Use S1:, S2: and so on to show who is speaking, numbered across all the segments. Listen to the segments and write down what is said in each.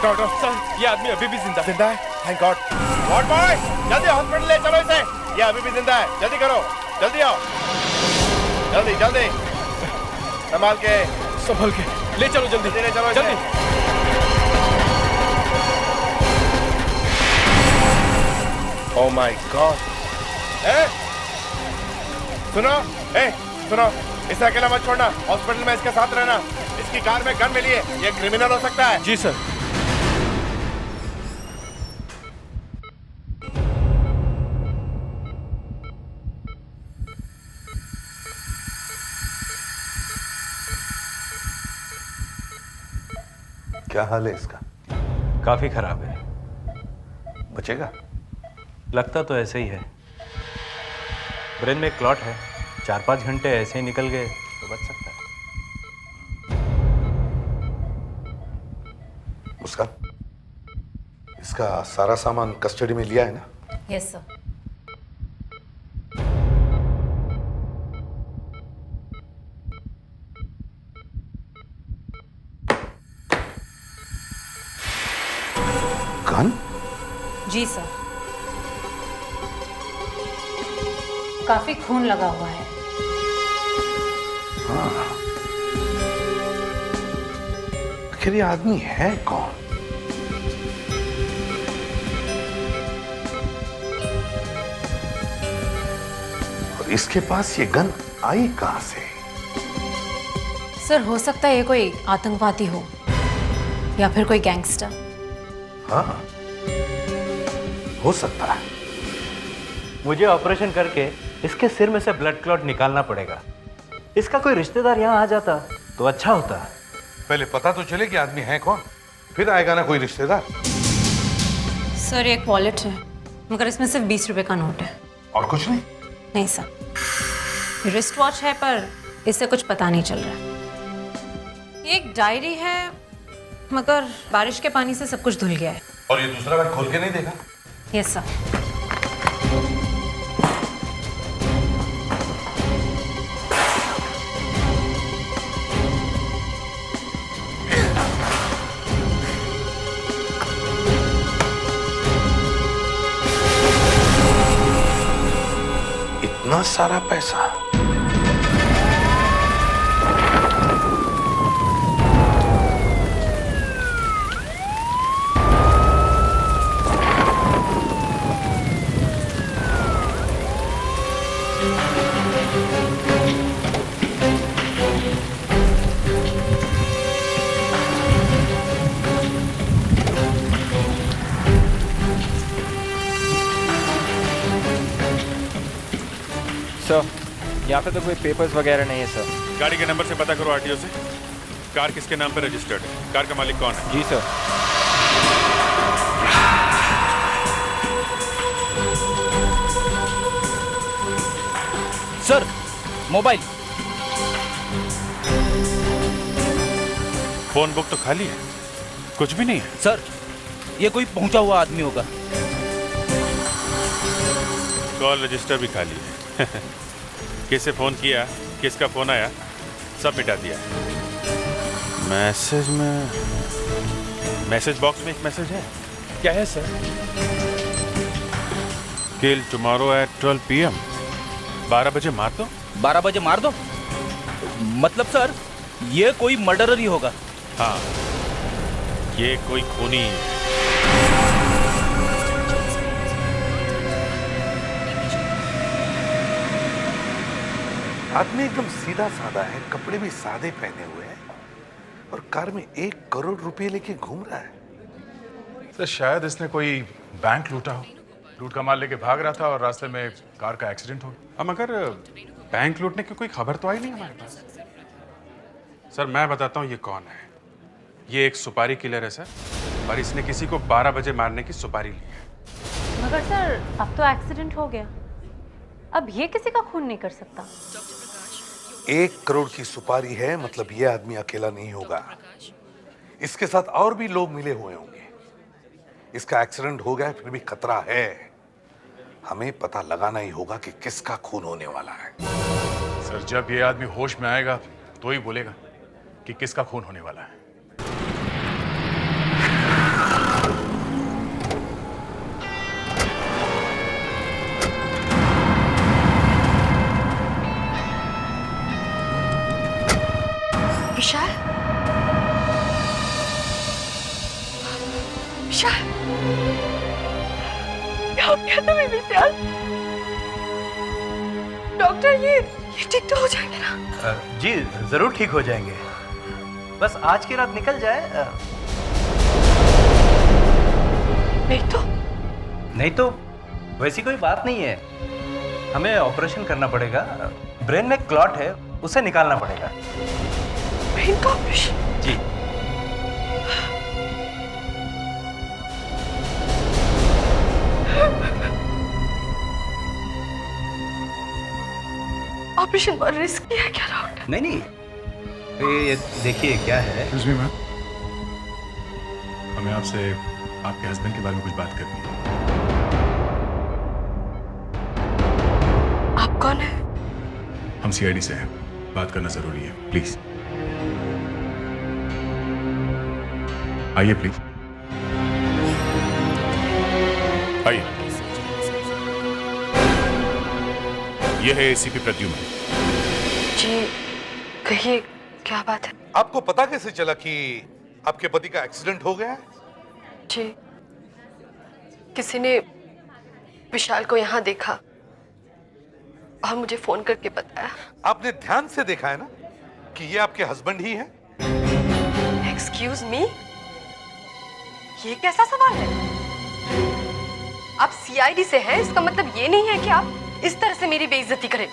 S1: उठो उठो।
S2: सर ये आदमी अभी भी जिंदा है।
S1: जिंदा है? Thank God. वार्ड बॉय जल्दी हॉस्पिटल ले चलो इसे। ये अभी भी जिंदा है, जल्दी करो, जल्दी आओ, जल्दी जल्दी। संभाल के
S2: ले चलो जल्दी
S1: ले चलो इसे।
S2: जल्दी।
S1: Oh my God. सुनो, सुनो, इसे अकेला मत छोड़ना, हॉस्पिटल में इसके साथ रहना। इसकी कार में गन मिली है, ये क्रिमिनल हो सकता है।
S2: जी सर।
S3: क्या हाल है इसका?
S4: काफी खराब है।
S3: बचेगा?
S4: लगता तो ऐसे ही है। ब्रेन में क्लॉट है, 4-5 घंटे ऐसे ही निकल गए तो बच सकता है।
S3: मुस्कान, इसका सारा सामान कस्टडी में लिया है ना?
S5: Yes sir.
S3: गन?
S5: जी सर। काफी खून लगा हुआ है।
S3: आखिर ये आदमी है कौन? और इसके पास ये गन आई कहां से?
S5: सर हो सकता है ये कोई आतंकवादी हो या फिर कोई गैंगस्टर।
S3: हाँ, हो सकता है।
S4: मुझे ऑपरेशन करके इसके सिर में से ब्लड क्लॉट निकालना पड़ेगा। इसका कोई रिश्तेदार यहाँ आ जाता तो अच्छा होता।
S3: पहले पता तो चले कि आदमी है कौन, फिर आएगा ना कोई रिश्तेदार।
S5: सर एक वॉलेट है, मगर इसमें सिर्फ 20 रुपए का नोट है।
S3: और कुछ नहीं?
S5: नहीं सर। रिस्ट वॉच है पर इससे कुछ पता नहीं चल रहा। ये एक डायरी है, मगर बारिश के पानी से सब कुछ धुल गया है।
S3: और ये दूसरा बैग खोल के नहीं देखा?
S5: Yes sir.
S3: इतना सारा पैसा?
S2: सर यहाँ पे तो कोई पेपर्स वगैरह नहीं है सर।
S1: गाड़ी के नंबर से पता करो आरटीओ से, कार किसके नाम पर रजिस्टर्ड है, कार का मालिक कौन है।
S2: जी sir. Sir mobile.
S1: Phone book तो खाली है, कुछ भी नहीं है।
S2: सर ये कोई पहुंचा हुआ आदमी होगा।
S1: कॉल रजिस्टर भी खाली है। किसे फोन किया, किसका फोन आया, सब मिटा दिया। मैसेज बॉक्स में एक मैसेज है।
S2: क्या है sir?
S1: Kill tomorrow at 12 PM। 12 बजे मार दो।
S2: 12 बजे मार दो? मतलब सर ये कोई मर्डरर ही होगा।
S1: हाँ, ये कोई खूनी है।
S3: आदमी एकदम सीधा साधा है, कपड़े भी सादे पहने हुए हैं और कार में 1 करोड़ रुपए लेके घूम रहा है।
S6: सर शायद इसने कोई बैंक लूटा हो, लूट का माल लेके भाग रहा था और रास्ते में कार का एक्सीडेंट हो गया।
S7: अब मगर बैंक लूटने की कोई खबर तो आई नहीं हमारे पास। सर मैं बताता हूँ ये कौन है। ये एक सुपारी किलर है सर, और इसने किसी को 12 बजे मारने की सुपारी ली है।
S5: मगर सर अब तो एक्सीडेंट हो गया, अब ये किसी का खून नहीं कर सकता।
S3: 1 करोड़ की सुपारी है, मतलब ये आदमी अकेला नहीं होगा, इसके साथ और भी लोग मिले हुए होंगे। इसका एक्सीडेंट हो गया फिर भी खतरा है, हमें पता लगाना ही होगा कि किसका खून होने वाला है।
S6: सर जब ये आदमी होश में आएगा तो ही बोलेगा कि किसका खून होने वाला है।
S8: क्या हो गया तुम्हें विशाल? डॉक्टर ये ठीक तो हो जाएंगे ना?
S4: जी जरूर ठीक हो जाएंगे, बस आज की रात निकल जाए। नहीं तो वैसी कोई बात नहीं है, हमें ऑपरेशन करना पड़ेगा। ब्रेन में क्लॉट है, उसे निकालना पड़ेगा।
S8: ब्रेन का ऑपरेशन?
S4: जी।
S8: ऑपरेशन बहुत रिस्की है क्या डॉक्टर?
S4: नहीं, ये देखिए क्या है।
S6: एक्सक्यूज मी मैम, हमें आपसे आपके हस्बैंड के बारे में कुछ बात करनी है।
S8: आप कौन है?
S6: हम सीआईडी से हैं, बात करना जरूरी है, प्लीज आइए, प्लीज आइए। यह है एसीपी प्रद्युम्न।
S8: जी कहिए क्या बात है?
S3: आपको पता कैसे चला कि आपके पति का एक्सीडेंट हो गया है?
S8: जी किसी ने विशाल को यहाँ देखा और मुझे फोन करके बताया।
S3: आपने ध्यान से देखा है ना कि ये आपके हस्बैंड ही है?
S8: एक्सक्यूज मी, ये कैसा सवाल है? आप सीआईडी से हैं, इसका मतलब ये नहीं है कि आप इस तरह से मेरी बेइज्जती करें।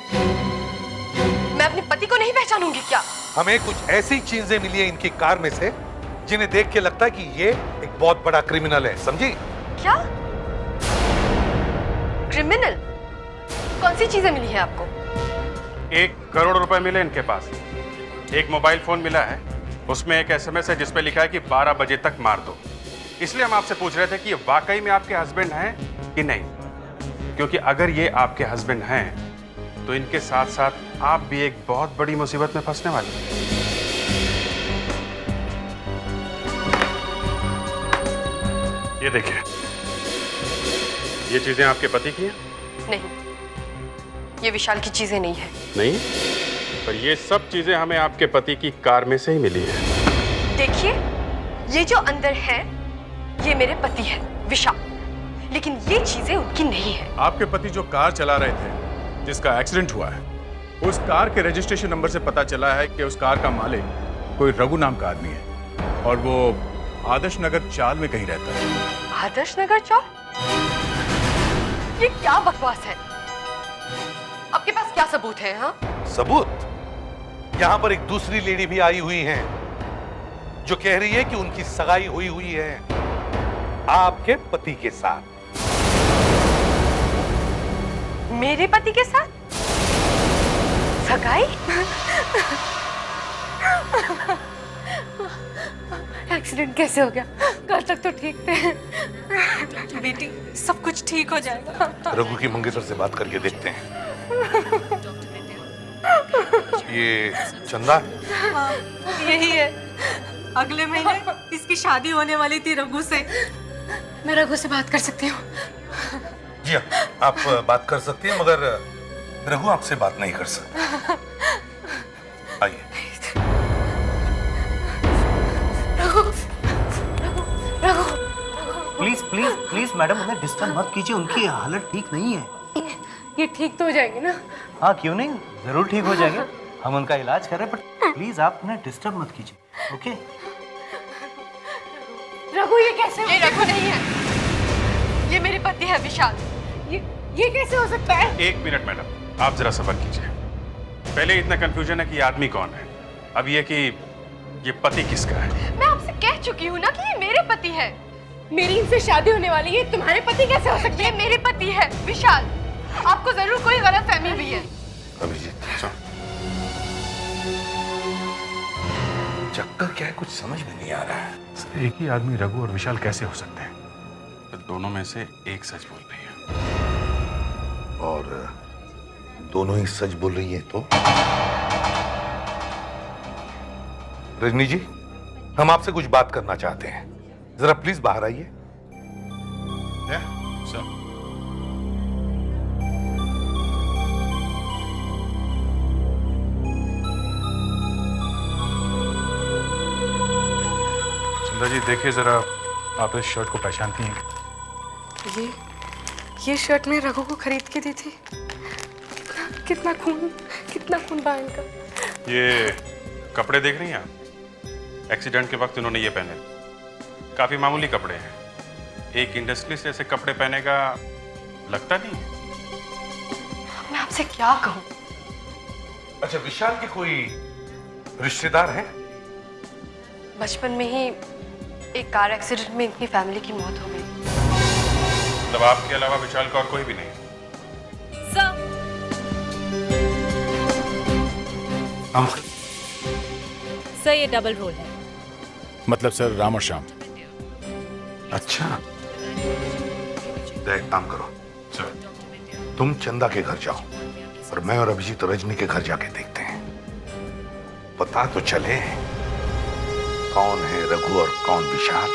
S8: मैं अपने पति को नहीं पहचानूंगी क्या?
S3: हमें कुछ ऐसी चीजें मिली है इनकी कार में से जिन्हें देख के लगता है कि ये एक बहुत बड़ा क्रिमिनल है, समझी?
S8: क्या क्रिमिनल? कौन सी चीजें मिली है आपको?
S7: 1 करोड़ रुपए मिले इनके पास। एक मोबाइल फोन मिला है, उसमें एक एसएमएस है जिसपे लिखा है कि 12 बजे तक मार दो। इसलिए हम आपसे पूछ रहे थे कि ये वाकई में आपके हस्बैंड हैं कि नहीं, क्योंकि अगर ये आपके हस्बैंड हैं तो इनके साथ साथ आप भी एक बहुत बड़ी मुसीबत में फंसने वाले हैं। ये देखिए, ये चीजें आपके पति की हैं?
S8: नहीं, ये विशाल की चीजें नहीं है।
S7: नहीं, पर ये सब चीजें हमें आपके पति की कार में से ही मिली है।
S8: देखिए, ये जो अंदर है ये मेरे पति है विशाल, लेकिन ये चीजें उनकी नहीं है।
S6: आपके पति जो कार चला रहे थे जिसका एक्सीडेंट हुआ है, उस कार के रजिस्ट्रेशन नंबर से पता चला है कि उस कार का मालिक कोई रघु नाम का आदमी है और वो आदर्श नगर चाल में कहीं रहता है।
S8: आदर्श नगर चाल? ये क्या बकवास है? आपके पास क्या सबूत है? हाँ
S3: सबूत? यहाँ पर एक दूसरी लेडी भी आई हुई है जो कह रही है कि उनकी सगाई हुई है आपके पति के साथ।
S8: मेरे पति के साथ सगाई? एक्सीडेंट कैसे हो गया? कल तक तो ठीक थे। बेटी सब कुछ ठीक हो जाएगा।
S3: रघु की मंगेतर से बात करके देखते हैं। ये चंदा है?
S5: हाँ, यही है। अगले महीने इसकी शादी होने वाली थी रघु से। मैं रघु से बात कर सकती हूँ?
S3: जी हाँ, आप बात कर सकती हैं, मगर रघु आपसे बात नहीं कर सकता। आइए।
S5: Raghu
S4: please please please madam, उन्हें डिस्टर्ब मत कीजिए, उनकी हालत ठीक नहीं है।
S5: ये ठीक तो हो जाएंगे ना?
S4: हाँ क्यों नहीं, जरूर ठीक हो जाएंगे। हम उनका इलाज कर रहे हैं, बट प्लीज आप उन्हें डिस्टर्ब मत कीजिए, ओके?
S5: रघु ये कैसे?
S8: ये रघु नहीं है, ये मेरे पति है विशाल।
S5: ये कैसे हो सकता है?
S7: 1 मिनट मैडम, आप जरा सब्र कीजिए। पहले इतना कंफ्यूजन है कि आदमी कौन है, अब ये कि ये पति किसका है।
S8: मैं आपसे कह चुकी हूँ ना कि ये मेरे पति है।
S5: मेरी इनसे शादी होने वाली है, तुम्हारे पति कैसे हो सकते
S8: ये
S5: हैं?
S8: मेरे पति है विशाल। आपको जरूर कोई गलतफहमी हुई है।
S3: अभिजीत, चक्कर क्या है, कुछ समझ में नहीं आ रहा है।
S6: एक ही आदमी रघु और विशाल कैसे हो सकते हैं?
S7: तो दोनों में से एक सच बोल रही है।
S3: और दोनों ही सच बोल रही है तो? रजनी जी, हम आपसे कुछ बात करना चाहते हैं, जरा प्लीज बाहर आइए।
S6: चंदा जी देखिए जरा, आप इस शर्ट को पहचानती हैं?
S8: ये शर्ट मैं रघु को खरीद के दी थी। कितना खून बहा इनका।
S7: ये कपड़े देख रही हैं आप? एक्सीडेंट के वक्त इन्होंने ये पहने थे। काफी मामूली कपड़े हैं, एक इंडस्ट्रियलिस्ट ऐसे कपड़े पहनेगा लगता नहीं है।
S8: मैं आपसे क्या कहूँ?
S3: अच्छा, विशाल के कोई रिश्तेदार हैं?
S8: बचपन में ही एक कार एक्सीडेंट में इनकी फैमिली की मौत हो गई।
S7: मतलब आपके अलावा विशाल का और कोई भी नहीं?
S5: सर ये डबल रोल है।
S6: मतलब सर राम और श्याम।
S3: अच्छा, तो एक काम करो,
S7: सर
S3: तुम चंदा के घर जाओ और मैं और अभिजीत रजनी के घर जाके देखते हैं। पता तो चले कौन है रघु और कौन विशाल।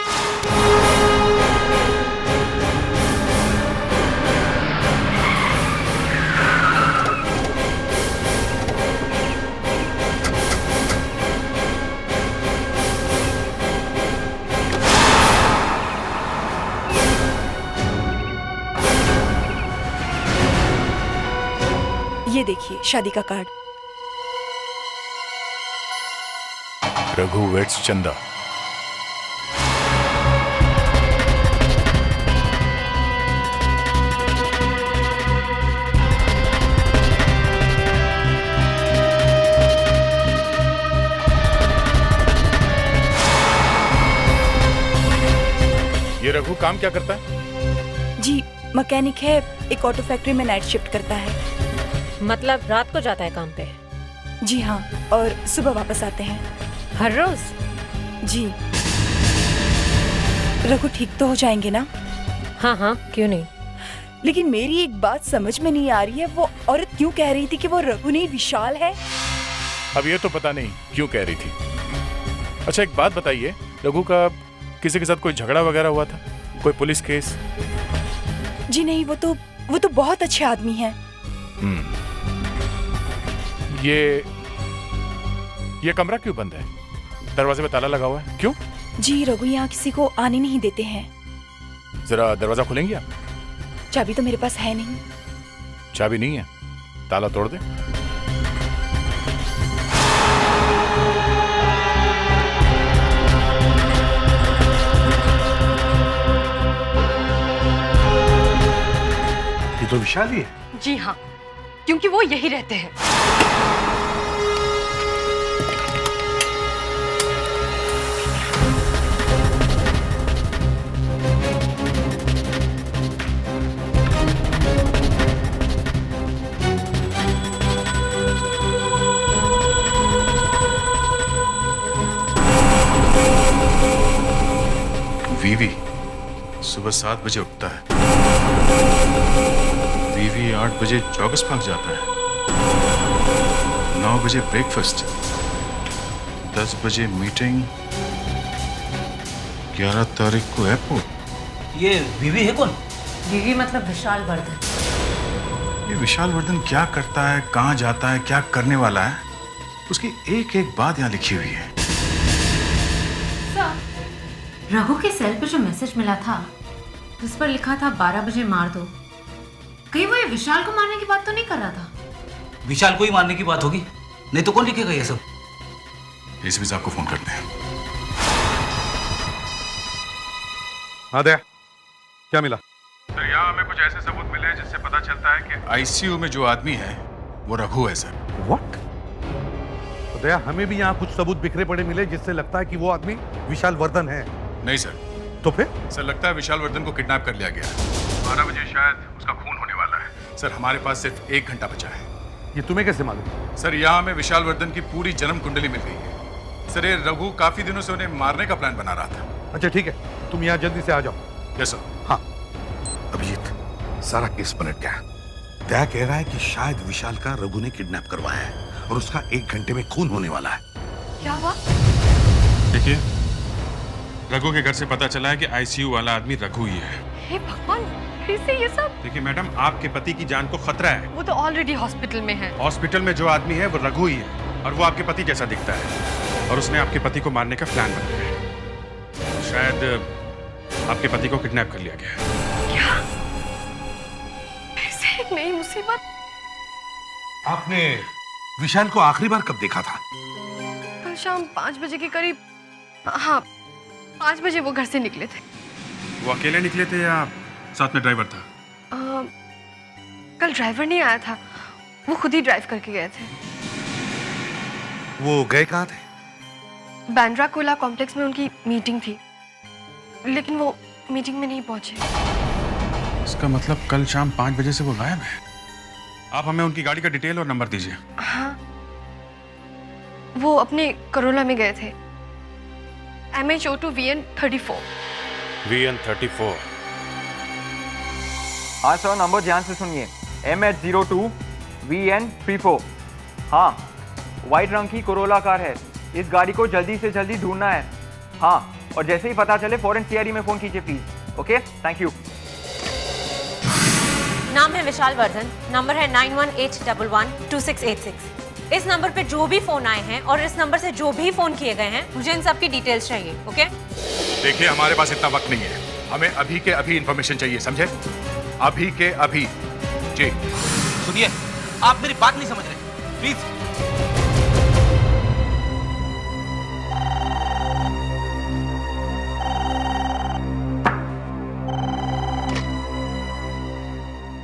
S9: ये देखिए शादी का कार्ड।
S6: रघु वेट्स चंदा। ये रघु काम क्या करता है?
S9: जी मैकेनिक है, एक ऑटो फैक्ट्री में नाइट शिफ्ट करता है।
S5: मतलब रात को जाता है काम पे?
S9: जी हाँ, और सुबह वापस आते हैं।
S5: हर रोज?
S9: जी। रघु ठीक तो हो जाएंगे ना?
S5: हाँ हाँ, क्यों नहीं।
S9: लेकिन मेरी एक बात समझ में नहीं आ रही है, वो औरत क्यों कह रही थी कि वो रघु नहीं विशाल है?
S6: अब ये तो पता नहीं क्यों कह रही थी। अच्छा एक बात बताइए, रघु का किसी के साथ कोई झगड़ा वगैरह हुआ था? कोई पुलिस केस?
S9: जी नहीं, वो तो बहुत अच्छे आदमी हैं।
S6: ये कमरा क्यों बंद है? दरवाजे पे ताला लगा हुआ है, क्यों?
S9: जी रघु यहाँ किसी को आने नहीं देते हैं।
S6: जरा दरवाजा खोलेंगी आप?
S9: चाबी तो मेरे पास है नहीं।
S6: चाबी नहीं है? ताला तोड़ दे।
S3: ये तो विशाल ही है।
S8: जी हाँ, क्योंकि वो यही रहते हैं।
S7: वीवी सुबह 7 बजे उठता है, वीवी 8 बजे जॉगर्स पार्क जाता है, 9 बजे ब्रेकफास्ट, 10 बजे मीटिंग, 11 तारीख को एयरपोर्ट।
S2: ये बीवी है कौन?
S5: बीवी मतलब विशाल वर्धन।
S7: ये विशाल वर्धन क्या करता है, कहाँ जाता है, क्या करने वाला है, उसकी एक एक बात यहाँ लिखी हुई है।
S5: रघु के सेल पे जो मैसेज मिला था, जिस पर लिखा था 12 बजे मार दो, कहीं वो ये विशाल को मारने की बात तो नहीं कर रहा था?
S2: विशाल को ही मारने की बात होगी, नहीं तो कौन लिखेगा ये सब?
S7: एसीपी साहब को फोन करते हैं।
S3: हाँ दया, क्या मिला?
S7: सर यहाँ हमें कुछ ऐसे सबूत मिले जिससे पता चलता है कि आईसीयू में जो आदमी है वो रघु है सर।
S3: व्हाट? तो दया, हमें भी यहाँ कुछ सबूत बिखरे पड़े मिले जिससे लगता है कि वो आदमी विशाल वर्धन है।
S7: नहीं सर।
S3: तो फिर?
S7: सर लगता है विशाल वर्धन को किडनैप कर लिया गया है। 12 बजे शायद उसका खून होने वाला है। सर हमारे पास सिर्फ 1 घंटा बचा है।
S3: ये तुम्हें कैसे मालूम?
S7: सर यहाँ हमें विशाल वर्धन की पूरी जन्म कुंडली मिल गई है। सर ये रघु काफी दिनों से उन्हें मारने का प्लान बना रहा था।
S3: अच्छा ठीक है, तुम यहाँ जल्दी से आ जाओ।
S7: Yes sir.
S3: हाँ अभिजीत, सारा केस पलट गया। दया कह रहा है कि शायद विशाल का रघु ने किडनैप करवाया है और उसका 1 घंटे में खून होने वाला है।
S8: क्या हुआ?
S7: देखिए, रघु के घर से पता चला है कि आईसीयू वाला आदमी रघु ही है।
S8: हे भगवान, फिर से ये सब?
S7: देखिए मैडम, आपके पति की जान को खतरा है।
S8: वो तो ऑलरेडी हॉस्पिटल में है।
S7: हॉस्पिटल में जो आदमी है वो रघु ही है और वो आपके पति जैसा दिखता है और उसने आपके पति को मारने का प्लान बनाया है। शायद आपके पति को किडनैप कर लिया गया है।
S8: क्या? एक नई मुसीबत।
S3: आपने विशाल को आखिरी बार कब देखा था?
S8: कल शाम 5 बजे के करीब। हाँ, 5 बजे वो घर से निकले थे।
S7: वो अकेले निकले थे या साथ में ड्राइवर था?
S8: कल ड्राइवर नहीं आया था, वो खुद ही ड्राइव करके गए थे।
S3: वो गए कहाँ थे?
S8: बैंड्रा कोला कॉम्प्लेक्स में उनकी मीटिंग थी, लेकिन वो मीटिंग में नहीं पहुंचे।
S7: इसका मतलब कल शाम 5 बजे से वो गायब है। आप हमें उनकी गाड़ी का डिटेल और नंबर दीजिए।
S8: हाँ, वो अपने करोला में गए थे। MH02 VN34।
S7: VN34।
S10: हाँ सर, नंबर ध्यान से सुनिए। MH02 VN34। हाँ, वाइट रंग की कोरोला कार है। इस गाड़ी को जल्दी से जल्दी ढूंढना है। हाँ, और जैसे ही पता चले फौरन CID में फोन कीजिए प्लीज। Okay, thank you.
S5: नाम है विशाल वर्धन, नंबर है 9181112686। इस नंबर पे जो भी फोन आए हैं और इस नंबर से जो भी फोन किए गए हैं, मुझे इन सब की डिटेल्स चाहिए। ओके?
S6: देखिए, हमारे पास इतना वक्त नहीं है, हमें अभी के अभी इंफॉर्मेशन चाहिए, समझे? अभी के अभी। जी
S2: सुनिए, आप मेरी बात नहीं समझ रहे, प्लीज।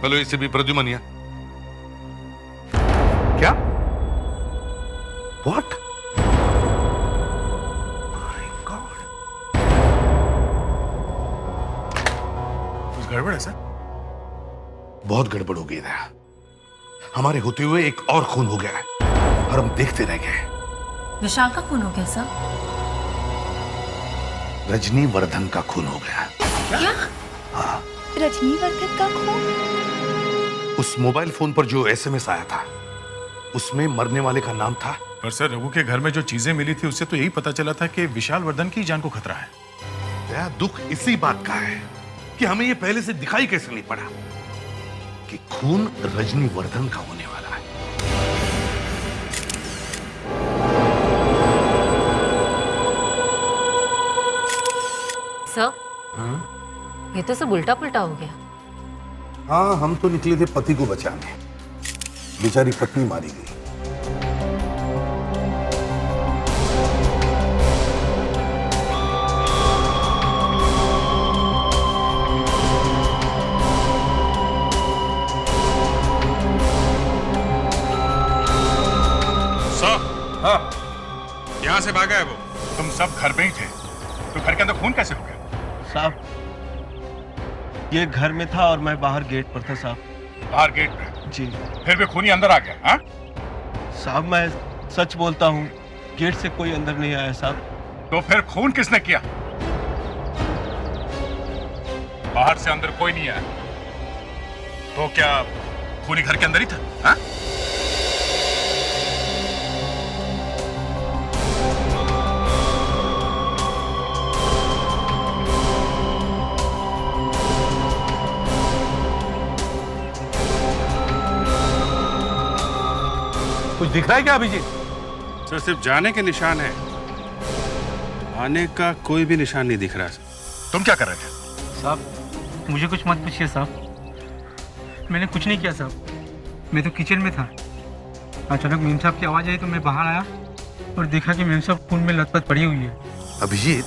S3: हेलो, इसे भी प्रद्युमन। क्या? What? My God.
S6: कुछ गड़बड़ है सर?
S3: बहुत गड़बड़ हो गई है। हमारे होते हुए एक और खून हो गया है और हम देखते रह गए।
S5: विशाल का खून हो गया सर?
S3: रजनी वर्धन का खून हो गया।
S5: क्या?
S3: हाँ।
S9: रजनी वर्धन का खून?
S3: उस मोबाइल फोन पर जो SMS आया था, उसमें मरने वाले का नाम था।
S6: पर सर, रघु के घर में जो चीजें मिली थी उससे तो यही पता चला था कि विशाल वर्धन की जान को खतरा है।
S3: मेरा दुख इसी बात का है कि हमें ये पहले से दिखाई कैसे नहीं पड़ा कि खून रजनी वर्धन का होने वाला है।
S5: सर, ये तो सब उल्टा पुल्टा हो गया।
S3: हाँ, हम तो निकले थे पति को बचाने, बेचारी पत्नी मारी गई।
S6: हाँ, यहाँ से भागा है वो। तुम सब घर में ही थे, तो घर के अंदर खून कैसे हो गया?
S11: साहब, ये घर में था और मैं बाहर गेट पर था साहब।
S6: बाहर गेट पे?
S11: जी।
S6: फिर भी खूनी अंदर आ गया? हाँ
S11: साहब, मैं सच बोलता हूँ, गेट से कोई अंदर नहीं आया साहब।
S6: तो फिर खून किसने किया? बाहर से अंदर कोई नहीं आया, तो क्या खूनी घर के अंदर ही था? हाँ?
S3: कुछ दिख रहा है क्या अभिजीत?
S7: सर, सिर्फ जाने के निशान है, आने का कोई भी निशान नहीं दिख रहा।
S6: तुम क्या कर रहे थे?
S12: साहब, मुझे कुछ मत पूछिए साहब, मैंने कुछ नहीं किया साहब। मैं तो किचन में था, अचानक मेम साहब की आवाज़ आई तो मैं बाहर आया और देखा कि मेम साहब खून में लथपथ पड़ी हुई है।
S3: अभिजीत,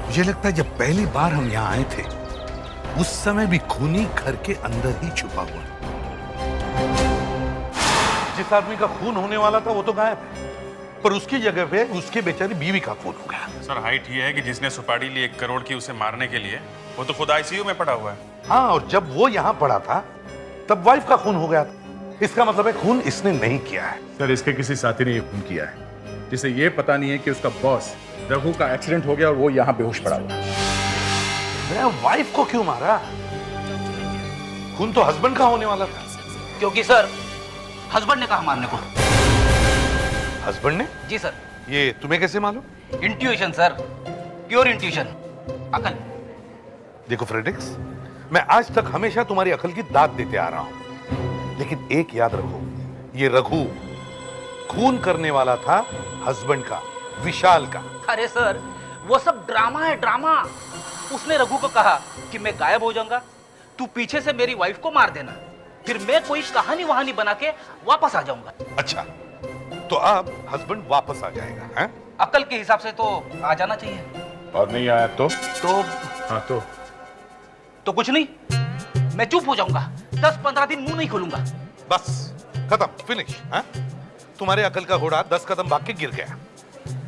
S3: मुझे लगता है जब पहली बार हम यहाँ आए थे उस समय भी खूनी घर के अंदर ही छुपा हुआ। जिस आदमी का खून होने वाला था वो तो गायब है, पर उसकी जगह पे उसके बेचारी बीवी का खून हो गया।
S7: सर, हाइट ये है कि जिसने सुपारी ली 1 करोड़ की उसे मारने के लिए, वो तो खुद ICU में पड़ा हुआ है।
S3: हाँ, और जब वो यहाँ पड़ा था तब वाइफ का खून हो गया था। इसका मतलब है खून इसने नहीं किया है।
S6: सर, इसके किसी साथी ने ये खून किया है, जिसे ये पता नहीं है कि उसका बॉस रघु का एक्सीडेंट हो गया और वो यहाँ बेहोश पड़ा हुआ है।
S3: वाइफ को क्यों मारा? खून तो हस्बैंड का होने वाला था।
S2: क्योंकि सर, हस्बैंड ने कहा मारने को।
S3: हस्बैंड ने?
S2: जी सर।
S3: ये तुम्हें कैसे मालूम?
S2: इंट्यूशन सर, प्योर इंट्यूशन, अकल।
S3: देखो फ्रेडरिक्स, मैं आज तक हमेशा तुम्हारी अकल की दाद देते आ रहा हूं, लेकिन एक याद रखो, ये रघु खून करने वाला था हस्बैंड का, विशाल का।
S2: अरे सर, वो सब ड्रामा है, ड्रामा। उसने रघु को कहा कि मैं गायब हो जाऊंगा, तू पीछे से मेरी वाइफ को मार देना, फिर मैं कोई कहानी वहानी बना के वापस आ जाऊंगा।
S3: अच्छा, तो अब हस्बैंड वापस आ जाएगा, हैं?
S2: अकल के हिसाब से तो आ जाना चाहिए।
S6: और नहीं आया तो? हाँ
S2: तो कुछ नहीं, मैं चुप हो जाऊंगा, 10-15 दिन मुंह नहीं खोलूंगा।
S3: बस खत्म, फिनिश। हैं? तुम्हारे अकल का घोड़ा 10 कदम भाग के गिर गया।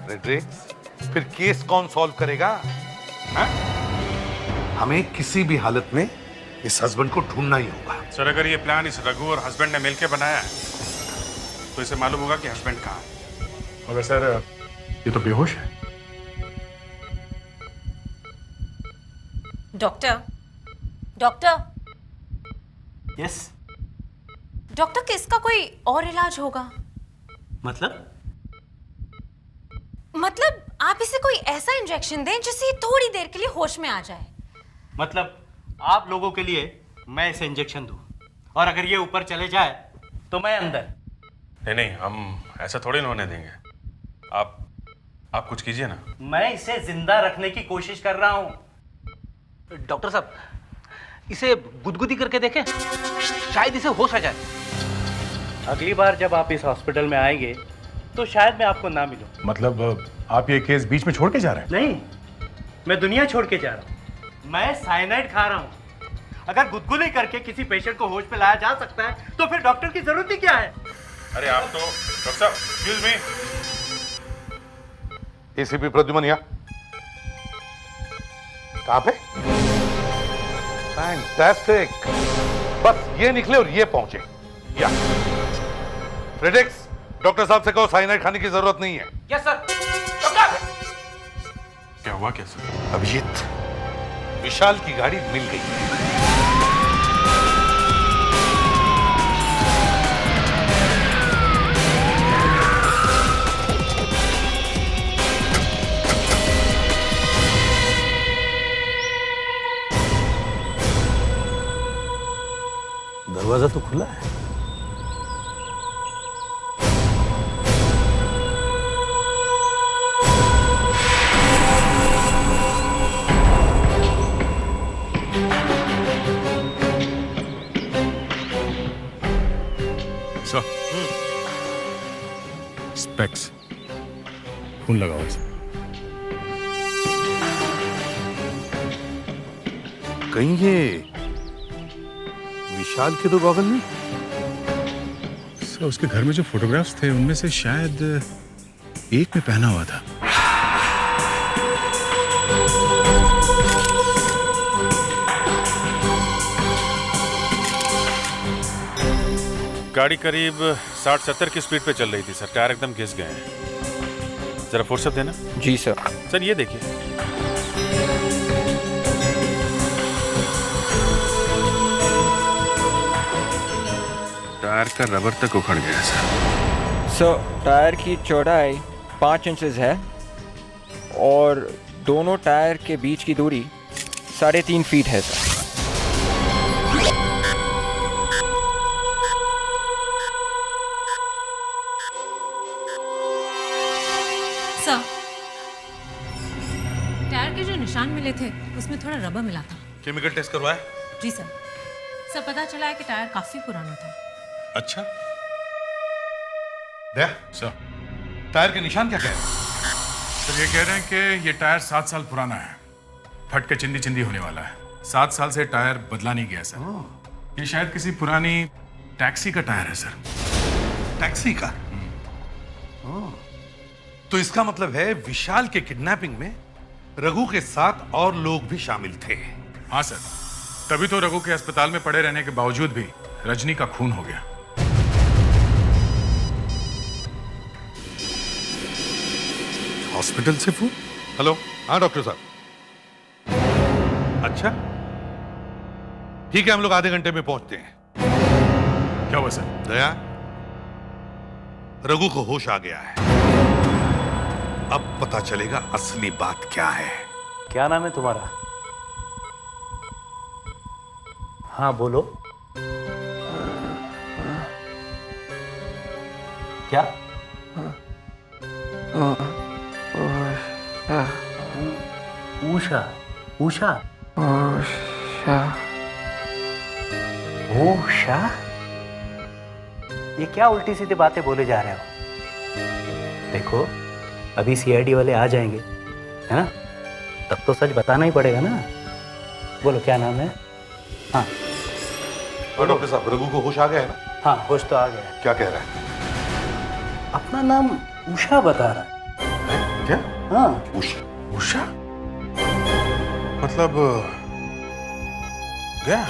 S3: रेड्रिक्स, फिर केस कौन सॉल्व करेगा? हैं? हमें किसी भी हालत में इस हस्बैंड को ढूंढना ही होगा।
S7: सर अगर ये प्लान इस रघु और हस्बैंड ने मिलकर बनाया है तो इसे मालूम होगा कि हस्बैंड कहाँ है।
S6: मगर सर ये तो बेहोश है।
S5: Doctor
S4: yes.
S5: डॉक्टर, किसका कोई और इलाज होगा?
S4: मतलब
S5: आप इसे कोई ऐसा इंजेक्शन दें जिससे ये थोड़ी देर के लिए होश में आ जाए।
S4: मतलब आप लोगों के लिए मैं इसे इंजेक्शन दूं और अगर ये ऊपर चले जाए तो मैं अंदर।
S7: नहीं, हम ऐसा थोड़ी ना होने देंगे। आप कुछ कीजिए ना।
S4: मैं इसे जिंदा रखने की कोशिश कर रहा हूं।
S2: डॉक्टर साहब, इसे गुदगुदी करके देखें, शायद इसे होश आ जाए।
S4: अगली बार जब आप इस हॉस्पिटल में आएंगे तो शायद मैं आपको ना मिलूं।
S6: मतलब आप ये केस बीच में छोड़ के जा रहे हैं?
S4: नहीं, मैं दुनिया छोड़ के जा रहा हूं। मैं साइनाइड खा रहा हूं। अगर गुदगुदी करके किसी पेशेंट को होश में लाया जा सकता है तो फिर डॉक्टर की जरूरत ही क्या है?
S7: अरे आप तो डॉक्टर साहब, एक्सक्यूज मी।
S3: एसीपी प्रद्युमन यहाँ। कहाँ पे? फैंटास्टिक, बस ये निकले और ये पहुंचे। या फ्रेडेक्स, डॉक्टर साहब से कहो साइनाइड खाने की जरूरत नहीं है।
S2: Yes sir. डॉक्टर,
S7: क्या हुआ क्या सर?
S3: अभिजीत, विशाल की गाड़ी मिल गई है।
S11: दरवाजा तो खुला है।
S6: स्पेक्स, खून लगाओ इसे।
S3: कहीं ये विशाल के तो गॉगल नहीं?
S6: सर उसके घर में जो फोटोग्राफ्स थे उनमें से शायद एक में पहना हुआ था।
S7: गाड़ी करीब 60-70 की स्पीड पे चल रही थी सर। टायर एकदम घिस गए हैं। जरा फुर्सत देना।
S10: जी सर।
S7: सर ये देखिए, टायर का रबर तक उखड़ गया
S10: सर टायर की चौड़ाई 5 इंचेस है और दोनों टायर के बीच की दूरी 3.5 फीट है सर।
S5: सर, टायर के जो निशान मिले थे उसमें थोड़ा रबर मिला था।
S3: केमिकल टेस्ट करवाया?
S5: जी सर। सर, पता चला है कि टायर काफी पुराना था।
S3: अच्छा, दया सर, टायर के निशान क्या कह रहे हैं?
S6: सर ये कह रहे हैं कि ये टायर 7 साल पुराना है, फट के चिंदी चिंदी होने वाला है। 7 साल से टायर बदला नहीं गया सर। ये शायद किसी पुरानी टैक्सी का टायर है सर।
S3: टैक्सी का? तो इसका मतलब है विशाल के किडनैपिंग में रघु के साथ और लोग भी शामिल थे।
S6: हाँ सर, तभी तो रघु के अस्पताल में पड़े रहने के बावजूद भी रजनी का खून हो गया।
S3: हॉस्पिटल से फोन? हेलो, हाँ डॉक्टर साहब। अच्छा ठीक है, हम लोग आधे घंटे में पहुंचते हैं।
S6: क्या हुआ सर?
S3: दया, रघु को होश आ गया है। अब पता चलेगा असली बात क्या है।
S4: क्या नाम है तुम्हारा? हाँ बोलो। क्या? उषा। उषा? उषा, ये क्या उल्टी सीधी बातें बोले जा रहे हो? देखो अभी सीआईडी वाले आ जाएंगे, है ना? तब तो सच बताना ही पड़ेगा ना। बोलो क्या नाम है? हाँ
S3: डॉक्टर साहब, रघु को होश आ गया है ना?
S4: हाँ होश तो आ गया।
S3: क्या कह रहा है?
S4: अपना नाम उषा बता रहा है।
S3: क्या?
S4: हाँ
S3: उषा।
S7: उषा मतलब क्या?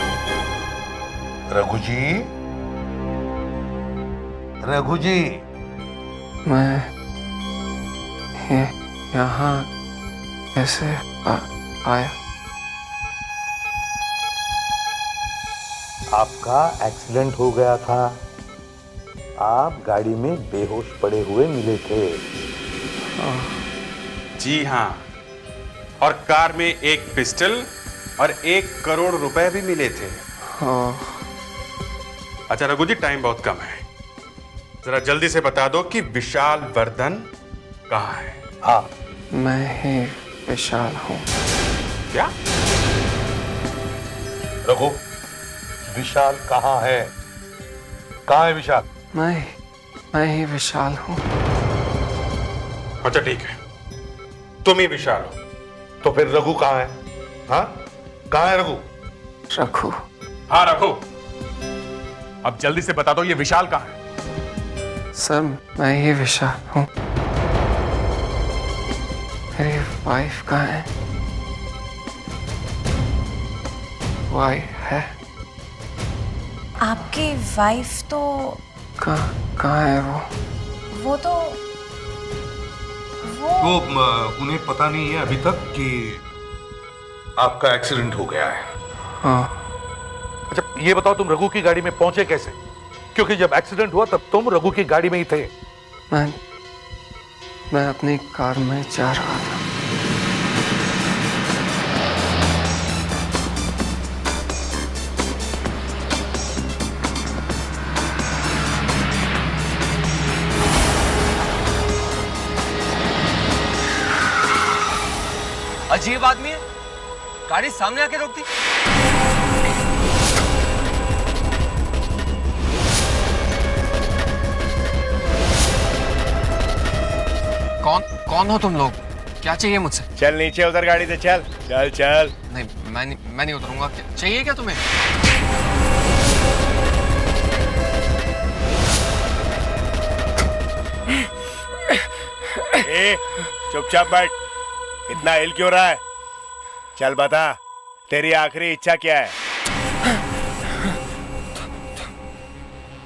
S3: रघु जी, रघु जी,
S11: मैं यहाँ कैसे आया?
S3: आपका एक्सीडेंट हो गया था। आप गाड़ी में बेहोश पड़े हुए मिले थे।
S7: जी हाँ, और कार में एक पिस्टल और 1 करोड़ रुपए भी मिले थे। अच्छा रघु जी, टाइम बहुत कम है, जरा जल्दी से बता दो कि विशाल वर्धन कहाँ है?
S3: हाँ,
S11: मैं ही विशाल हूँ।
S7: क्या?
S3: रघु, विशाल कहाँ है? कहाँ है विशाल?
S11: मैं ही विशाल हूँ।
S7: अच्छा ठीक है, तुम ही विशाल हो।
S3: तो फिर रघु कहाँ है? हाँ, कहाँ है रघु?
S11: रघु?
S7: हाँ रघु, अब जल्दी से बता दो ये विशाल कहाँ है?
S11: सर मैं ही विशाल हूँ। मेरी वाइफ कहाँ है? वाइफ है?
S5: आपकी वाइफ तो
S11: कहाँ है वो?
S5: वो तो
S3: वो उन्हें पता नहीं है अभी तक कि आपका एक्सीडेंट हो गया है।
S11: हाँ।
S3: अच्छा ये बताओ, तुम रघु की गाड़ी में पहुंचे कैसे? क्योंकि जब एक्सीडेंट हुआ तब तुम रघु की गाड़ी में ही थे।
S11: मैं अपनी कार में जा रहा था।
S10: अजीब आदमी है, गाड़ी सामने आके रोक दी। कौन हो तुम लोग? क्या चाहिए मुझसे?
S1: चल नीचे उधर गाड़ी से, चल चल चल।
S10: नहीं मैं नहीं उतरूंगा। क्या चाहिए क्या तुम्हें?
S1: ए, चुपचाप बैठ। इतना हिल क्यों रहा है? चल बता, तेरी आखिरी इच्छा क्या है?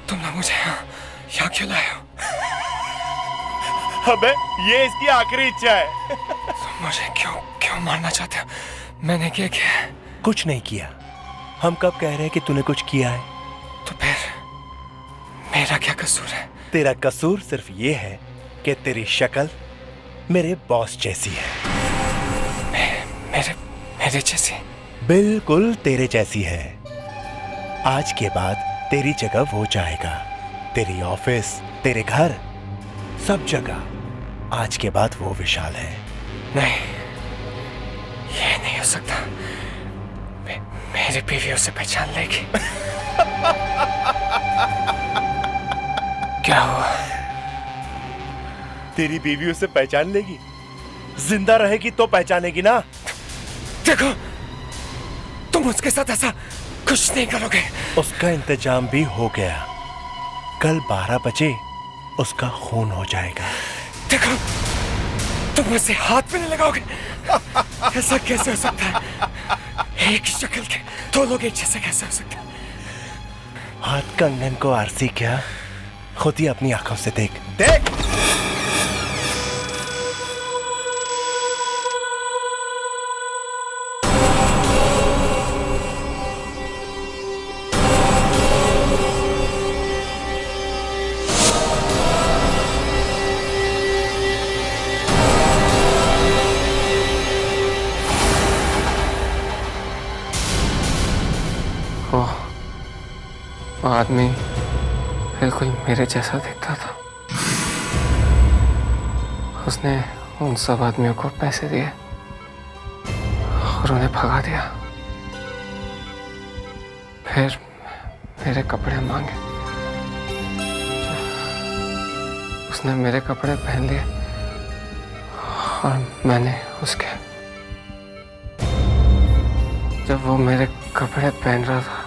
S11: तुम लोग मुझे यहाँ क्यों लाए हो?
S1: अबे ये इसकी आखिरी इच्छा है।
S11: तुम मुझे क्यों मारना चाहते हो? मैंने क्या किया?
S13: कुछ नहीं किया। हम कब कह रहे हैं कि तूने कुछ किया है?
S11: तो फिर मेरा क्या कसूर है?
S13: तेरा कसूर सिर्फ ये है कि तेरी शक्ल मेरे बॉस जैसी है।
S11: मेरे जैसी?
S13: बिल्कुल तेरे जैसी है। आज के बाद तेरी जगह वो जाएगा। तेरी ऑफिस, तेरे घर, सब जगह आज के बाद वो विशाल है।
S11: नहीं, ये नहीं हो सकता। मेरी बीवी उसे पहचान लेगी। क्या हुआ?
S13: तेरी बीवी उसे पहचान लेगी? जिंदा रहेगी तो पहचानेगी ना।
S11: देखो, तुम उसके साथ ऐसा कुछ नहीं करोगे।
S13: उसका इंतजाम भी हो गया। कल 12 बजे उसका खून हो जाएगा।
S11: देखो, तुम उसे हाथ में नहीं लगाओगे। ऐसा कैसे हो सकता है? एक ही शक्ल के दो लोग एक जैसे कैसे हो सकते हैं?
S13: हाथ कंगन को आरसी क्या, खुद ही अपनी आंखों से देख। देख
S11: वो आदमी बिल्कुल मेरे जैसा दिखता था। उसने उन सब आदमियों को पैसे दिए और उन्हें भगा दिया। फिर मेरे कपड़े मांगे, उसने मेरे कपड़े पहन लिए और मैंने उसके। जब वो मेरे कपड़े पहन रहा था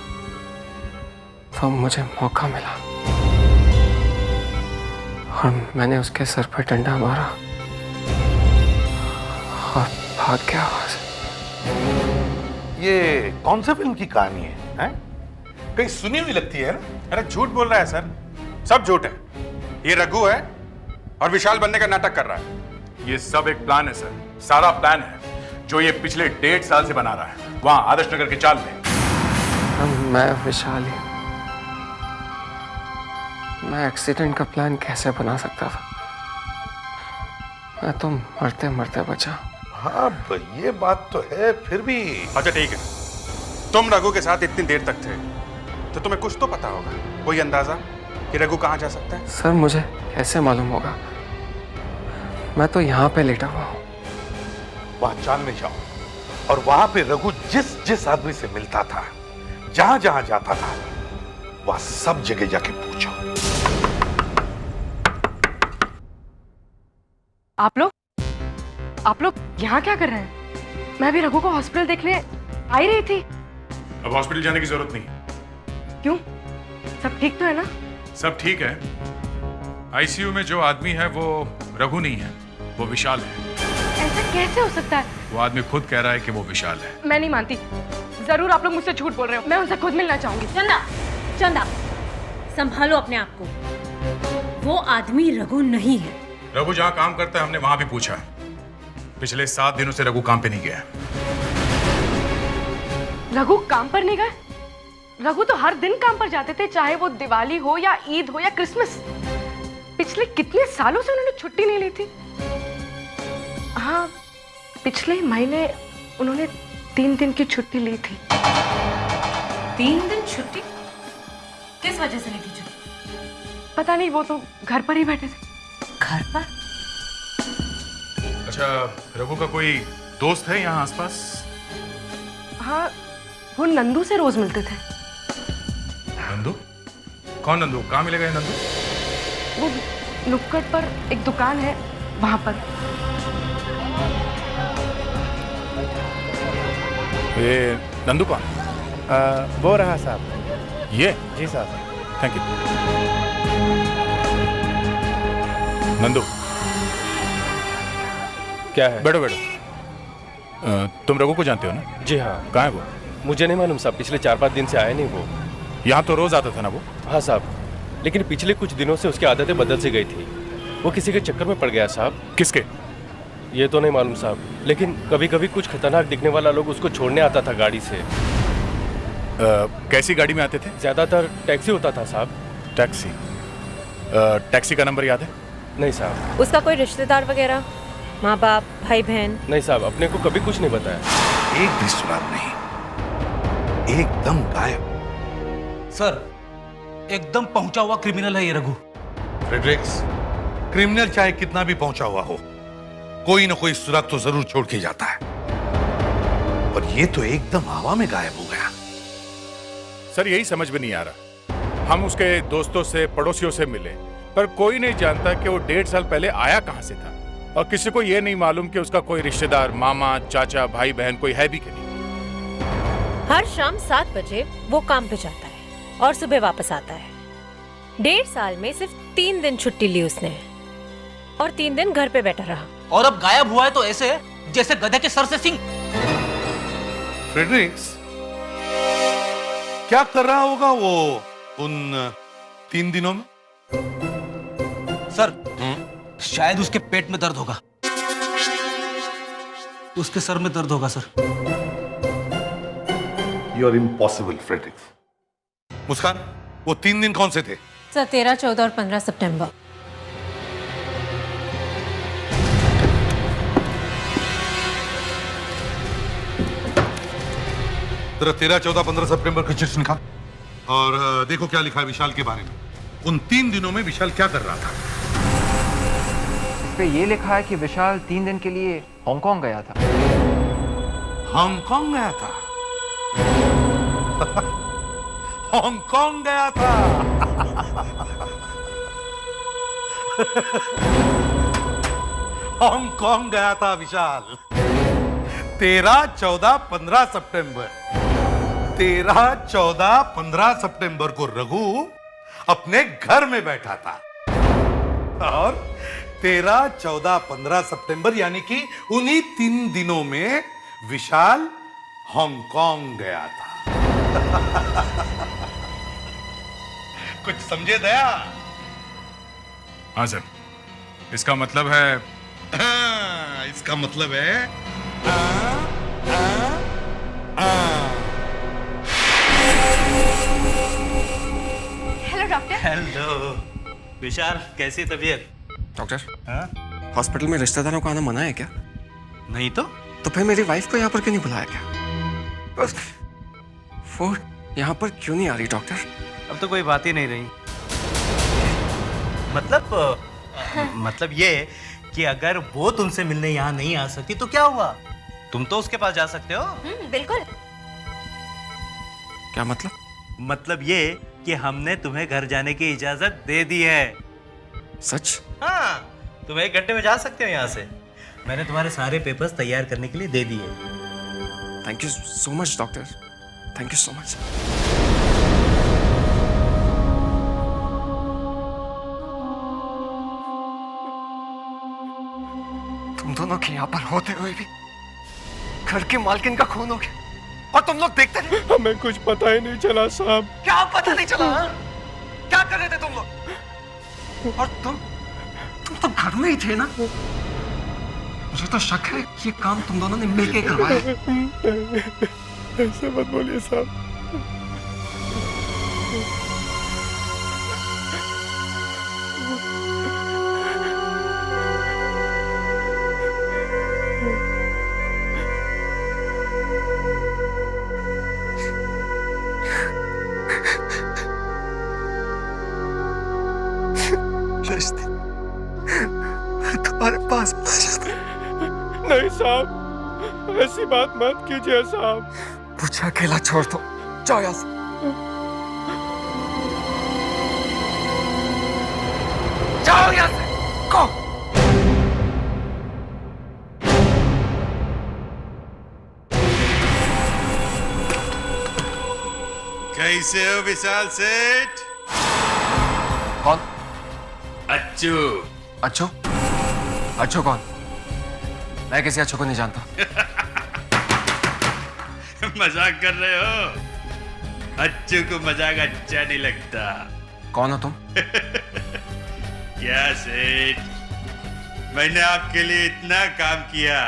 S11: तो मुझे मौका मिला और मैंने उसके सर पर डंडा मारा और भाग गया वहां से।
S3: ये कौन सा फिल्म की कहानी है, हैं? कहीं सुनी हुई लगती है ना?
S7: अरे झूठ बोल रहा है सर, सब झूठ है। ये रघु है और विशाल बनने का नाटक कर रहा है। ये सब एक प्लान है सर, सारा प्लान है जो ये पिछले 1.5 साल से बना रहा है वहां आदर्श नगर के चाल में।
S11: मैं विशाल ही, मैं एक्सीडेंट का प्लान कैसे बना सकता था? मैं तो मरते मरते बचा।
S3: हाँ ये बात तो है, फिर भी।
S7: अच्छा ठीक है, तुम रघु के साथ इतनी देर तक थे तो तुम्हें कुछ तो पता होगा, कोई अंदाजा कि रघु कहाँ जा सकता है?
S11: सर मुझे कैसे मालूम होगा? मैं तो यहाँ पे लेटा हुआ हूँ।
S3: वहां जानने जाओ और वहां पे रघु जिस जिस आदमी से मिलता था, जहां जहां जाता था, वह सब जगह जाके पूछो।
S8: आप लोग यहाँ क्या कर रहे हैं? मैं भी रघु को हॉस्पिटल देखने आ ही रही थी।
S7: अब हॉस्पिटल जाने की जरूरत नहीं।
S8: क्यों? सब ठीक तो है ना?
S7: सब ठीक है। आईसीयू में जो आदमी है वो रघु नहीं है, वो विशाल है।
S8: ऐसा कैसे हो सकता है?
S7: वो आदमी खुद कह रहा है कि वो विशाल है।
S8: मैं नहीं मानती, जरूर आप लोग मुझसे झूठ बोल रहे हो। मैं उनसे खुद मिलना चाहूंगी।
S5: चंदा संभालो अपने आप को। वो आदमी रघु नहीं है।
S7: रघु जहाँ काम करता है हमने वहां भी पूछा, पिछले 7 दिनों से रघु काम पे नहीं गया।
S8: रघु काम पर नहीं गए? रघु तो हर दिन काम पर जाते थे, चाहे वो दिवाली हो या ईद हो या क्रिसमस। पिछले कितने सालों से उन्होंने छुट्टी नहीं ली थी। हाँ, पिछले महीने उन्होंने 3 दिन की छुट्टी ली थी।
S5: 3 दिन छुट्टी? किस वजह से ली थी छुट्टी?
S8: पता नहीं, वो तो घर पर ही बैठे थे।
S5: घर पर?
S7: अच्छा, रघु का कोई दोस्त है यहाँ आसपास?
S8: हाँ, वो नंदू से रोज मिलते थे।
S7: नंदू? कौन नंदू? कहाँ मिलेगा ये नंदू?
S8: वो नुक्कड़ पर एक दुकान है, वहां पर।
S6: ये नंदू कौन?
S14: वो रहा साहब।
S6: ये?
S14: जी साहब।
S6: Thank you. नंदू
S14: क्या है?
S6: बैठो बैठो। तुम रघु को जानते हो ना?
S14: जी हाँ।
S6: कहाँ है वो?
S14: मुझे नहीं मालूम साहब, पिछले 4-5 दिन से आया नहीं वो।
S6: यहाँ तो रोज आता था ना वो?
S14: हाँ साहब, लेकिन पिछले कुछ दिनों से उसकी आदतें बदल सी गई थी। वो किसी के चक्कर में पड़ गया साहब।
S6: किसके?
S14: ये तो नहीं मालूम साहब, लेकिन कभी कभी कुछ खतरनाक दिखने वाला लोग उसको छोड़ने आता था गाड़ी से।
S6: कैसी गाड़ी में आते थे?
S14: ज्यादातर टैक्सी होता था साहब।
S6: टैक्सी? टैक्सी का नंबर याद है?
S14: नहीं साहब।
S5: उसका कोई रिश्तेदार वगैरह, माँ बाप, भाई बहन?
S14: नहीं साहब, अपने को कभी कुछ नहीं बताया।
S3: एक भी सुराग नहीं, एकदम गायब।
S2: सर, एकदम पहुंचा हुआ क्रिमिनल है ये रघु।
S3: फ्रेडरिक्स, क्रिमिनल चाहे कितना भी पहुंचा हुआ हो, कोई ना कोई सुराग तो जरूर छोड़ के जाता है। और ये तो एकदम हवा में गायब हो गया।
S6: सर यही समझ में नहीं आ रहा। हम उसके दोस्तों से, पड़ोसियों से मिले, पर कोई नहीं जानता कि वो 1.5 साल पहले आया कहां से था। और किसी को ये नहीं मालूम कि उसका कोई रिश्तेदार, मामा, चाचा, भाई बहन कोई है भी कि नहीं।
S5: हर शाम 7 बजे वो काम पे जाता है और सुबह वापस आता है। 1.5 साल में सिर्फ 3 दिन छुट्टी ली उसने और 3 दिन घर पे बैठा रहा।
S2: और अब गायब हुआ है तो ऐसे जैसे गधे के सर से सिंह।
S3: फ्रेडरिक्स, क्या कर रहा होगा वो उन 3 दिनों में?
S2: सर, शायद उसके पेट में दर्द होगा, उसके सर में दर्द होगा sir.
S3: You are impossible Fredericks. Muskan, वो 3 दिन कौन से थे?
S5: सर 13, 14 और 15 सितंबर।
S3: जरा 13, 14, 15 सितंबर की चिट्ठी निकाल और देखो क्या लिखा है विशाल के बारे में। उन 3 दिनों में विशाल क्या कर रहा था?
S10: इस पे ये लिखा है कि विशाल 3 दिन के लिए हांगकांग गया था।
S3: हांगकांग गया था? हांगकांग गया था। हांगकांग गया था विशाल। 13, 14, 15 सितंबर 13, 14, 15 सितंबर को रघु अपने घर में बैठा था और 13, 14, 15 सितंबर यानी कि उन्हीं 3 दिनों में विशाल हांगकांग गया था। कुछ समझे दया?
S6: हाँ सर, इसका मतलब है
S3: इसका मतलब है
S8: हेलो डॉक्टर।
S4: हेलो विशाल, कैसी तबीयत?
S11: डॉक्टर, हॉस्पिटल में रिश्तेदारों को आना मना है क्या?
S4: नहीं
S11: तो फिर मेरी वाइफ को यहाँ पर क्यों नहीं बुलाया क्या? वो यहाँ पर क्यों नहीं आ रही डॉक्टर?
S4: अब तो कोई बात ही नहीं रही। मतलब ये कि अगर वो तुमसे मिलने यहाँ नहीं आ सकती तो क्या हुआ? तुम तो उसके पास जा सकते हो।
S8: बिल्कुल।
S11: क्या मतलब?
S4: मतलब ये कि हमने तुम्हें घर जाने की इजाजत दे दी है।
S11: सच?
S4: हाँ, तुम 1 घंटे में जा सकते हो यहाँ से। मैंने तुम्हारे सारे पेपर्स तैयार करने के लिए दे दिए।
S11: Thank you so much doctor, thank you so much. तुम दोनों के यहाँ पर होते हुए भी घर के मालकिन का खून हो गया और तुम लोग देखते रहे।
S14: हमें कुछ पता ही नहीं चला साहब।
S11: क्या पता नहीं चला? क्या कर रहे थे तुम लोग? और तुम तो घर में ही थे ना? मुझे तो शक है कि ये काम तुम दोनों ने मिलके करवाया।
S14: ऐसे मत बोलिए साहब।
S11: तुम्हारे पास
S14: नहीं साहब, ऐसी बात मत कीजिए साहब।
S11: मुझे अकेला छोड़ दो, जाओ यहाँ से। जाओ यहाँ से, go।
S6: कैसे हो विशाल सेठ?
S11: कौन?
S6: अच्छू।
S11: अच्छू? अच्छू कौन? मैं किसी अच्छू को नहीं जानता।
S6: मजाक कर रहे हो? अच्छू को मजाक अच्छा नहीं लगता।
S11: कौन हो तुम?
S6: क्या सेठ, मैंने आपके लिए इतना काम किया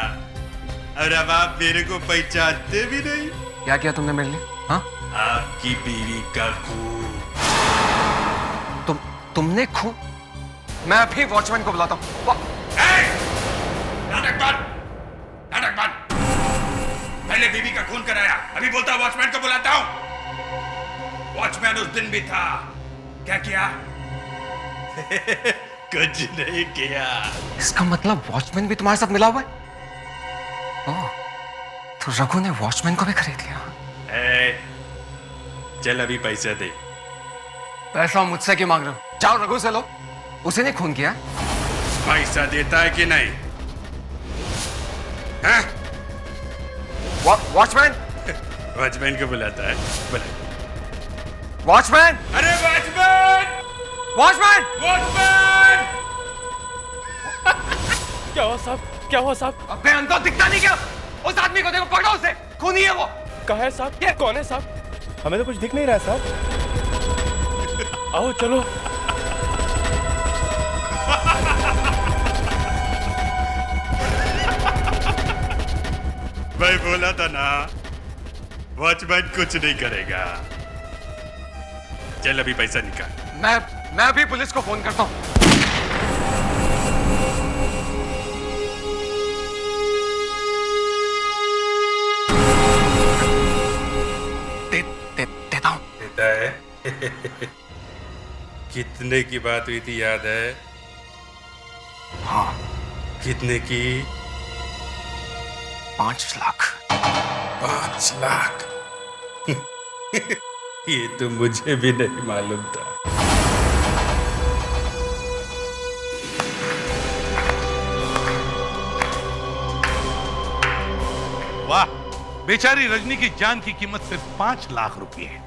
S6: और अब आप मेरे को पहचानते भी नहीं।
S11: क्या किया तुमने मेरे लिए? हाँ?
S6: आपकी बीवी का खून।
S11: तुमने खून? मैं अभी वॉचमैन को बुलाता हूँ।
S6: नाटक बंद, नाटक बंद। पहले बीवी का खून कराया, अभी बोलता हूँ वॉचमैन को बुलाता हूँ। वॉचमैन उस दिन भी था, क्या किया? कुछ नहीं किया।
S11: इसका मतलब वॉचमैन भी तुम्हारे साथ मिला हुआ है? ओह, तो रघु ने वॉचमैन को भी खरीद लिया।
S6: चल अभी पैसे दे।
S11: पैसा मुझसे क्यों मांग रहे हो? जाओ रघु से लो, उसे ने खून किया।
S6: पैसा देता है कि नहीं?
S11: वॉचमैन?
S6: वॉचमैन को बुलाता है, बुला।
S11: वॉचमैन!
S6: अरे वॉचमैन!
S11: वॉचमैन!
S6: वॉचमैन!
S14: क्या हुआ साहब? क्या हुआ साहब?
S11: अबे अंदर दिखता नहीं क्या? उस आदमी को देखो, पकड़ो उसे, खूनी है वो।
S14: कहाँ है साहब? ये कौन है साहब? हमें तो कुछ दिख नहीं रहा साहब। आओ चलो।
S6: मैं बोला था ना, वॉचमैन कुछ नहीं करेगा। चल अभी पैसा निकाल।
S11: मैं अभी पुलिस को फोन करता हूँ। देता हूँ।
S6: देता है? कितने की बात हुई थी याद है?
S11: हाँ।
S6: कितने की?
S11: 5 लाख।
S6: 5 लाख?
S7: ये तो मुझे भी नहीं मालूम था।
S3: वाह, बेचारी रजनी की जान की कीमत सिर्फ 5 लाख रुपए है।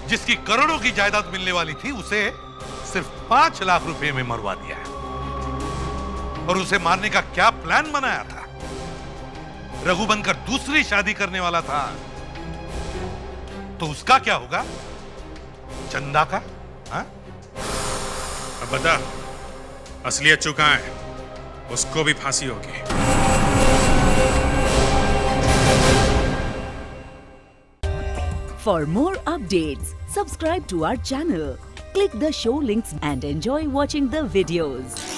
S3: जिसकी करोड़ों की जायदाद मिलने वाली थी उसे सिर्फ 5 लाख रुपए में मरवा दिया है। और उसे मारने का क्या प्लान बनाया था? रघु बनकर दूसरी शादी करने वाला था। तो उसका क्या होगा? चंदा का? हा?
S7: अब बता, असलियत चुका है, उसको भी फांसी होगी।
S15: For more updates, subscribe to our channel, click the show links and enjoy watching the videos.